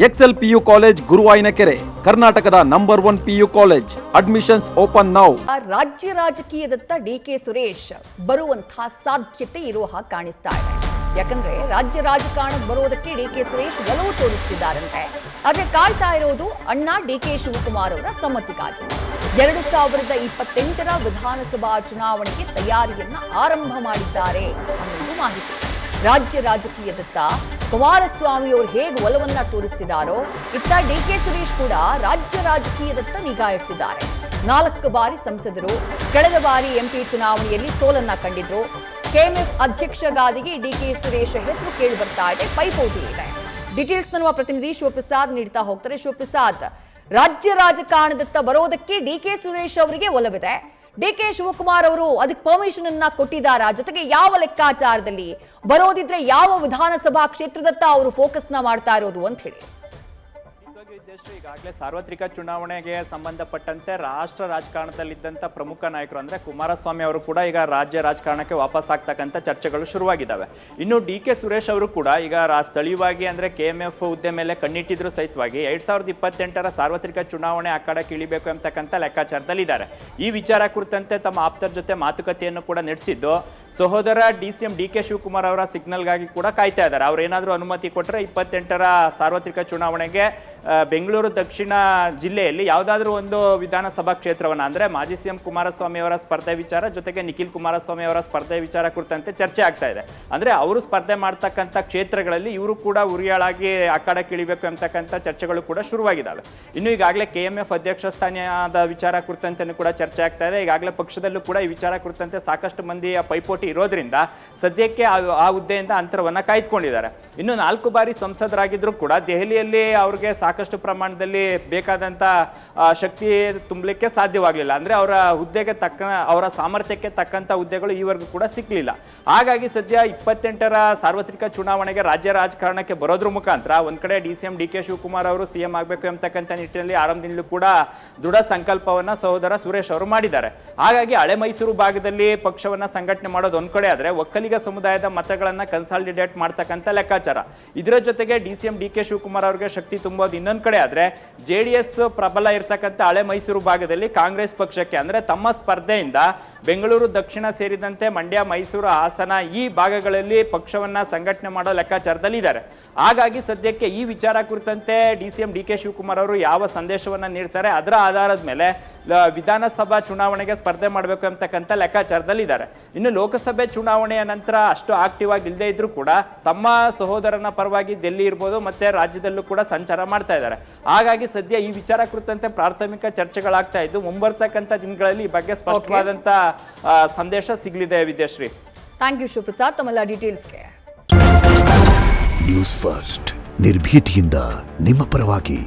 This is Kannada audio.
ಎಕ್ಸೆಲ್ ಪಿಯು ಕಾಲೇಜ್ ಗುರುವಾಯಿನಕೆರೆ, ಕರ್ನಾಟಕದ number 1 PU college. Admissions open now. ರಾಜ್ಯ ರಾಜಕೀಯದತ್ತ ಡಿಕೆ ಸುರೇಶ್ ಬರುವಂತಹ ಸಾಧ್ಯತೆ ಇರುವ ಹಾಗೆ ಕಾಣಿಸ್ತಾ ಇದೆ. ಯಾಕಂದ್ರೆ ರಾಜ್ಯ ರಾಜಕಾರಣಕ್ಕೆ ಬರೋದಕ್ಕೆ ಡಿಕೆ ಸುರೇಶ್ ಒಲವು ತೋರಿಸ್ತಿದ್ದಾರಂತೆ. ಆದ್ರೆ ಕಾಯ್ತಾ ಇರೋದು ಅಣ್ಣ ಡಿಕೆ ಶಿವಕುಮಾರ್ ಅವರ ಸಮ್ಮತಿಗಾಗಿ. 2028ರ ವಿಧಾನಸಭಾ ಚುನಾವಣೆಗೆ ತಯಾರಿಯನ್ನ ಆರಂಭ ಮಾಡಿದ್ದಾರೆ ಅನ್ನೋದು ಮಾಹಿತಿ. ರಾಜ್ಯ ರಾಜಕೀಯದತ್ತ ಕುಮಾರಸ್ವಾಮಿ ಅವರು ಹೇಗೆ ಒಲವನ್ನ ತೋರಿಸ್ತಿದ್ದಾರೋ, ಇತ್ತ ಡಿಕೆ ಸುರೇಶ್ ಕೂಡ ರಾಜ್ಯ ರಾಜಕೀಯದತ್ತ ನಿಗಾ ಇಡ್ತಿದ್ದಾರೆ. 4 ಬಾರಿ ಸಂಸದರು, ಕಳೆದ ಬಾರಿ ಎಂಪಿ ಚುನಾವಣೆಯಲ್ಲಿ ಸೋಲನ್ನ ಕಂಡಿದ್ರು. ಕೆಎಂಎಫ್ ಅಧ್ಯಕ್ಷ ಗಾದಿಗೆ ಡಿಕೆ ಸುರೇಶ್ ಹೆಸರು ಕೇಳಿ ಬರ್ತಾ ಇದೆ, ಪೈಪೋಟಿ ಇದೆ. ಡೀಟೇಲ್ಸ್ ನಮ್ಮ ಪ್ರತಿನಿಧಿ ಶಿವಪ್ರಸಾದ್ ನೀಡ್ತಾ ಹೋಗ್ತಾರೆ. ಶಿವಪ್ರಸಾದ್, ರಾಜ್ಯ ರಾಜಕಾರಣದತ್ತ ಬರೋದಕ್ಕೆ ಡಿಕೆ ಸುರೇಶ್ ಅವರಿಗೆ ಒಲವಿದೆ. ಡಿಕೆ ಶಿವಕುಮಾರ್ ಅವರು ಅದಕ್ಕೆ ಪರ್ಮಿಷನ್ ಅನ್ನ ಕೊಟ್ಟಿದ್ದಾರಾ? ಜೊತೆಗೆ ಯಾವ ಲೆಕ್ಕಾಚಾರದಲ್ಲಿ ಬರೋದಿದ್ರೆ ಯಾವ ವಿಧಾನಸಭಾ ಕ್ಷೇತ್ರದತ್ತ ಅವರು ಫೋಕಸ್ ನ ಮಾಡ್ತಾ ಇರೋದು ಅಂತ ಹೇಳಿ. ಈಗಾಗಲೇ ಸಾರ್ವತ್ರಿಕ ಚುನಾವಣೆಗೆ ಸಂಬಂಧಪಟ್ಟಂತೆ ರಾಷ್ಟ್ರ ರಾಜಕಾರಣದಲ್ಲಿದ್ದಂಥ ಪ್ರಮುಖ ನಾಯಕರು ಅಂದರೆ ಕುಮಾರಸ್ವಾಮಿ ಅವರು ಕೂಡ ಈಗ ರಾಜ್ಯ ರಾಜಕಾರಣಕ್ಕೆ ವಾಪಸ್ ಆಗ್ತಕ್ಕಂಥ ಚರ್ಚೆಗಳು ಶುರುವಾಗಿದ್ದಾವೆ. ಇನ್ನು ಡಿ ಕೆ ಸುರೇಶ್ ಅವರು ಕೂಡ ಈಗ ಸ್ಥಳೀಯವಾಗಿ ಅಂದರೆ KMF ಹುದ್ದೆ ಮೇಲೆ ಕಣ್ಣಿಟ್ಟಿದ್ರು ಸಹಿತವಾಗಿ 2028ರ ಸಾರ್ವತ್ರಿಕ ಚುನಾವಣೆ ಅಖಾಡಕ್ಕೆ ಇಳಿಬೇಕು ಅಂತಕ್ಕಂಥ ಲೆಕ್ಕಾಚಾರದಲ್ಲಿದ್ದಾರೆ. ಈ ವಿಚಾರ ಕುರಿತಂತೆ ತಮ್ಮ ಆಪ್ತರ ಜೊತೆ ಮಾತುಕತೆಯನ್ನು ಕೂಡ ನಡೆಸಿದ್ದು, ಸಹೋದರ CM DK ಶಿವಕುಮಾರ್ ಅವರ ಸಿಗ್ನಲ್ಗಾಗಿ ಕೂಡ ಕಾಯ್ತಾ ಇದ್ದಾರೆ. ಅವ್ರು ಏನಾದರೂ ಅನುಮತಿ ಕೊಟ್ಟರೆ 28ರ ಸಾರ್ವತ್ರಿಕ ಚುನಾವಣೆಗೆ ಬೆಂಗಳೂರು ದಕ್ಷಿಣ ಜಿಲ್ಲೆಯಲ್ಲಿ ಯಾವುದಾದ್ರೂ ಒಂದು ವಿಧಾನಸಭಾ ಕ್ಷೇತ್ರವನ್ನು ಅಂದರೆ ಮಾಜಿ CM ಕುಮಾರಸ್ವಾಮಿ ಅವರ ಸ್ಪರ್ಧೆ ವಿಚಾರ ಜೊತೆಗೆ ನಿಖಿಲ್ ಕುಮಾರಸ್ವಾಮಿ ಅವರ ಸ್ಪರ್ಧೆ ವಿಚಾರ ಕುರಿತಂತೆ ಚರ್ಚೆ ಆಗ್ತಾ ಇದೆ. ಅಂದರೆ ಅವರು ಸ್ಪರ್ಧೆ ಮಾಡ್ತಕ್ಕಂಥ ಕ್ಷೇತ್ರಗಳಲ್ಲಿ ಇವರು ಕೂಡ ಉರಿಯಾಳಾಗಿ ಅಖಾಡಕ್ಕೆ ಇಳಿಬೇಕು ಅಂತಕ್ಕಂಥ ಚರ್ಚೆಗಳು ಕೂಡ ಶುರುವಾಗಿದ್ದಾವೆ. ಇನ್ನು ಈಗಾಗಲೇ KMF ಅಧ್ಯಕ್ಷ ಸ್ಥಾನದ ವಿಚಾರ ಕುರಿತಂತೆ ಕೂಡ ಚರ್ಚೆ ಆಗ್ತಾ ಇದೆ. ಈಗಾಗಲೇ ಪಕ್ಷದಲ್ಲೂ ಕೂಡ ಈ ವಿಚಾರ ಕುರಿತಂತೆ ಸಾಕಷ್ಟು ಮಂದಿಯ ಪೈಪೋಟಿ ಇರೋದ್ರಿಂದ ಸದ್ಯಕ್ಕೆ ಆ ಹುದ್ದೆಯಿಂದ ಅಂತರವನ್ನು ಕಾಯ್ದುಕೊಂಡಿದ್ದಾರೆ. ಇನ್ನು 4 ಬಾರಿ ಸಂಸದರಾಗಿದ್ದರೂ ಕೂಡ ದೆಹಲಿಯಲ್ಲಿ ಅವ್ರಿಗೆ ಸಾಕಷ್ಟು ಪ್ರಮಾಣದಲ್ಲಿ ಬೇಕಾದಂಥ ಶಕ್ತಿ ತುಂಬಲಿಕ್ಕೆ ಸಾಧ್ಯವಾಗಲಿಲ್ಲ. ಅಂದರೆ ಅವರ ಹುದ್ದೆಗೆ ಅವರ ಸಾಮರ್ಥ್ಯಕ್ಕೆ ತಕ್ಕಂಥ ಹುದ್ದೆಗಳು ಈವರೆಗೂ ಕೂಡ ಸಿಕ್ಕಲಿಲ್ಲ. ಹಾಗಾಗಿ ಸದ್ಯ 28ರ ಸಾರ್ವತ್ರಿಕ ಚುನಾವಣೆಗೆ ರಾಜ್ಯ ರಾಜಕಾರಣಕ್ಕೆ ಬರೋದ್ರ ಮುಖಾಂತರ ಒಂದು ಕಡೆ CM DK ಶಿವಕುಮಾರ್ ಅವರು CM ಆಗಬೇಕು ಎಂಬತಕ್ಕಂಥ ನಿಟ್ಟಿನಲ್ಲಿ ಆರಂಭದಿಂದಲೂ ಕೂಡ ದೃಢ ಸಂಕಲ್ಪವನ್ನು ಸಹೋದರ ಸುರೇಶ್ ಅವರು ಮಾಡಿದ್ದಾರೆ. ಹಾಗಾಗಿ ಹಳೆ ಮೈಸೂರು ಭಾಗದಲ್ಲಿ ಪಕ್ಷವನ್ನು ಸಂಘಟನೆ ಮಾಡೋದು ಒಂದು ಕಡೆ ಆದರೆ ಒಕ್ಕಲಿಗ ಸಮುದಾಯದ ಮತಗಳನ್ನು ಕನ್ಸಾಲಿಡೇಟ್ ಮಾಡ್ತಕ್ಕಂಥ ಲೆಕ್ಕಾಚಾರ. ಇದರ ಜೊತೆಗೆ CM DK ಶಿವಕುಮಾರ್ ಅವರಿಗೆ ಶಕ್ತಿ ತುಂಬೋದು ಇನ್ನೊಂದು ಕಡೆ ಆದರೆ JDS ಪ್ರಬಲ ಇರ್ತಕ್ಕಂಥ ಹಳೆ ಮೈಸೂರು ಭಾಗದಲ್ಲಿ ಕಾಂಗ್ರೆಸ್ ಪಕ್ಷಕ್ಕೆ ಅಂದರೆ ತಮ್ಮ ಸ್ಪರ್ಧೆಯಿಂದ ಬೆಂಗಳೂರು ದಕ್ಷಿಣ ಸೇರಿದಂತೆ ಮಂಡ್ಯ, ಮೈಸೂರು, ಹಾಸನ ಈ ಭಾಗಗಳಲ್ಲಿ ಪಕ್ಷವನ್ನು ಸಂಘಟನೆ ಮಾಡೋ ಲೆಕ್ಕಾಚಾರದಲ್ಲಿದ್ದಾರೆ. ಹಾಗಾಗಿ ಸದ್ಯಕ್ಕೆ ಈ ವಿಚಾರ ಕುರಿತಂತೆ CM DK ಶಿವಕುಮಾರ್ ಅವರು ಯಾವ ಸಂದೇಶವನ್ನು ನೀಡ್ತಾರೆ ಅದರ ಆಧಾರದ ಮೇಲೆ ವಿಧಾನಸಭಾ ಚುನಾವಣೆಗೆ ಸ್ಪರ್ಧೆ ಮಾಡಬೇಕು ಅಂತಕ್ಕಂಥ ಲೆಕ್ಕಾಚಾರದಲ್ಲಿದ್ದಾರೆ. ಇನ್ನು ಲೋಕಸಭೆ ಚುನಾವಣೆಯ ನಂತರ ಅಷ್ಟು ಆಕ್ಟಿವ್ ಆಗಿ ಇಲ್ಲದೇ ಇದ್ರೂ ಕೂಡ ತಮ್ಮ ಸಹೋದರನ ಪರವಾಗಿ ದಿಲ್ಲಿ ಇರ್ಬೋದು ಮತ್ತೆ ರಾಜ್ಯದಲ್ಲೂ ಕೂಡ ಸಂಚಾರ ಮಾಡ್ತಾ ಇದ್ದಾರೆ. ಹಾಗಾಗಿ ಸದ್ಯ ಈ ವಿಚಾರ ಕುರಿತಂತೆ ಪ್ರಾಥಮಿಕ ಚರ್ಚೆಗಳಾಗ್ತಾ ಇದ್ದು ಮುಂಬರ್ತಕ್ಕಂಥ ದಿನಗಳಲ್ಲಿ ಈ ಬಗ್ಗೆ ಸ್ಪಷ್ಟವಾದಂಥ ಸಂದೇಶ ಸಿಗಲಿದೆ. ವಿದ್ಯಾಶ್ರೀ, ಥ್ಯಾಂಕ್ ಯು ಶಿವಪ್ರಸಾದ್ ತಮ್ಮೆಲ್ಲ ಡೀಟೇಲ್ಸ್ಗೆ. ನ್ಯೂಸ್ ಫಸ್ಟ್ ನಿರ್ಭೀತಿಯಿಂದ ನಿಮ್ಮ ಪರವಾಗಿ.